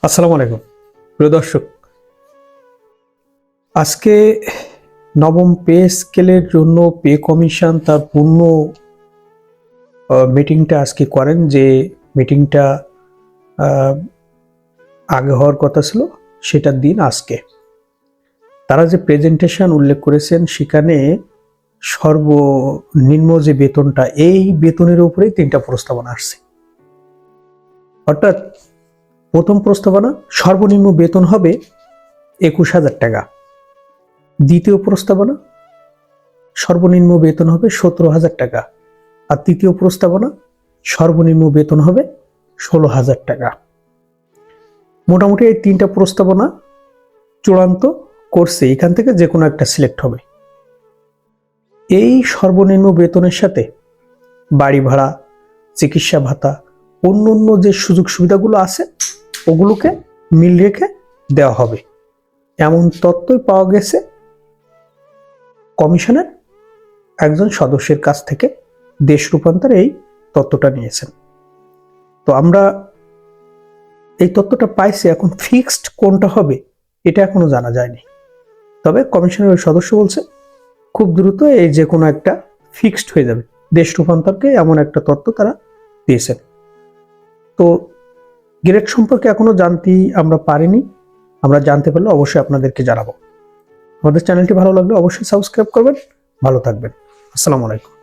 আসসালামু আলাইকুম প্রিয় দর্শক, আজকে নবম পে স্কেলের জন্য পে কমিশন তার পূর্ণ মিটিংটা আজকে করেন। যে মিটিংটা আগে হওয়ার কথা ছিল সেটার দিন আজকে। তারা যে প্রেজেন্টেশন উল্লেখ করেছেন সেখানে সর্বনিম্ন যে বেতনটা, এই বেতনের উপরেই 3টা প্রস্তাবনা আসছে। অর্থাৎ প্রথম প্রস্তাবনা সর্বনিম্ন বেতন হবে 21,000 টাকা, দ্বিতীয় প্রস্তাবনা সর্বনিম্ন বেতন হবে 17,000 টাকা, আর তৃতীয় প্রস্তাবনা সর্বনিম্ন বেতন হবে 16,000 টাকা। মোটামুটি এই 3টা প্রস্তাবনা চূড়ান্ত করছে, এখান থেকে যে কোনো একটা সিলেক্ট হবে। এই সর্বনিম্ন বেতনের সাথে বাড়ি ভাড়া, চিকিৎসা ভাতা, অন্য যে সুযোগ সুবিধাগুলো আছে ওগুলোকে মিল রেখে দেওয়া হবে, এমন তথ্যই পাওয়া গেছে কমিশনের একজন সদস্যের কাছ থেকে। দেশ রূপান্তর এই তথ্যটা নিয়েছেন। তো আমরা এই তথ্যটা পাইছি, এখন ফিক্সড কোনটা হবে এটা এখনো জানা যায়নি। তবে কমিশনের ওই সদস্য বলছে খুব দ্রুত এই যে কোনো একটা ফিক্সড হয়ে যাবে। দেশ রূপান্তরকে এমন একটা তথ্য তারা দিয়েছেন। তো গ্রেড সম্পর্কে এখনো আমরা পারিনি। আমরা জানতে পারলে অবশ্যই আপনাদেরকে জানাবো। আমাদের চ্যানেলটি ভালো লাগলে অবশ্যই সাবস্ক্রাইব করবেন। ভালো থাকবেন। আসসালামু আলাইকুম।